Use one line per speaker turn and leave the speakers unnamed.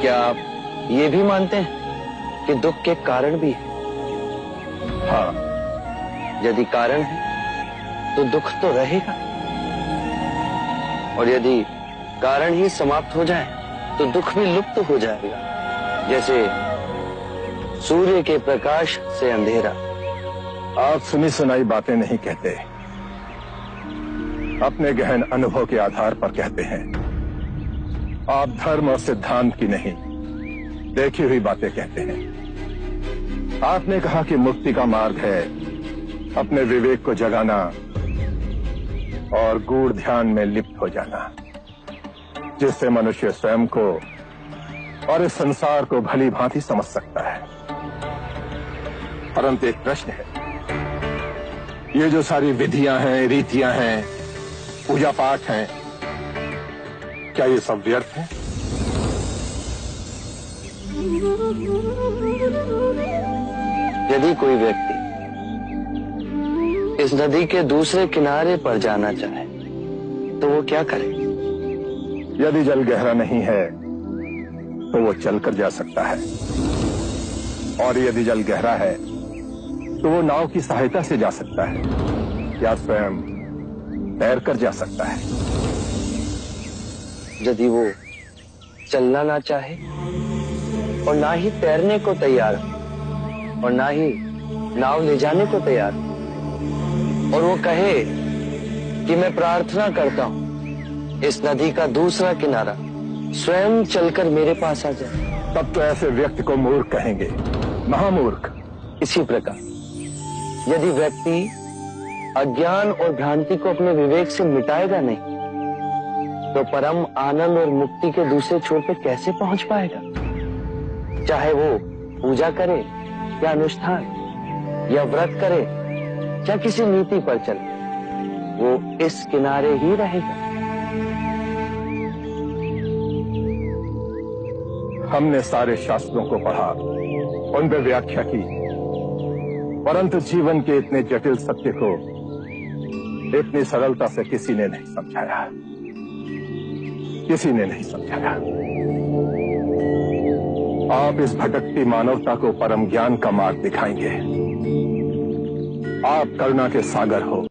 क्या आप ये भी मानते हैं कि दुख के कारण भी है?
हाँ।
यदि कारण है तो दुख तो रहेगा, और यदि कारण ही समाप्त हो जाए तो दुख भी लुप्त हो जाएगा, जैसे सूर्य के प्रकाश से अंधेरा।
आप सुनी सुनाई बातें नहीं कहते, अपने गहन अनुभव के आधार पर कहते हैं। आप धर्म और सिद्धांत की नहीं, देखी हुई बातें कहते हैं। आपने कहा कि मुक्ति का मार्ग है अपने विवेक को जगाना और गूढ़ ध्यान में लिप्त हो जाना, जिससे मनुष्य स्वयं को और इस संसार को भली भांति समझ सकता है। परंतु एक प्रश्न है, ये जो सारी विधियां हैं, रीतियां हैं, पूजा पाठ हैं, क्या ये सब व्यर्थ है?
यदि कोई व्यक्ति इस नदी के दूसरे किनारे पर जाना चाहे तो वो क्या करे?
यदि जल गहरा नहीं है तो वो चलकर जा सकता है, और यदि जल गहरा है तो वो नाव की सहायता से जा सकता है या स्वयं तैरकर जा सकता है।
यदि वो चलना ना चाहे और ना ही तैरने को तैयार हो और ना ही नाव ले जाने को तैयार हो, और वो कहे कि मैं प्रार्थना करता हूं इस नदी का दूसरा किनारा स्वयं चलकर मेरे पास आ जाए,
तब तो ऐसे व्यक्ति को मूर्ख कहेंगे, महामूर्ख।
इसी प्रकार यदि व्यक्ति अज्ञान और भ्रांति को अपने विवेक से मिटाएगा नहीं तो परम आनंद और मुक्ति के दूसरे छोर पे कैसे पहुंच पाएगा? चाहे वो पूजा करे या अनुष्ठान या व्रत करे या किसी नीति पर चले, वो इस किनारे ही रहेगा।
हमने सारे शास्त्रों को पढ़ा, उन पर व्याख्या की, परंतु जीवन के इतने जटिल सत्य को इतनी सरलता से किसी ने नहीं समझाया, किसी ने नहीं समझाया। आप इस भटकती मानवता को परम ज्ञान का मार्ग दिखाएंगे। आप करुणा के सागर हो।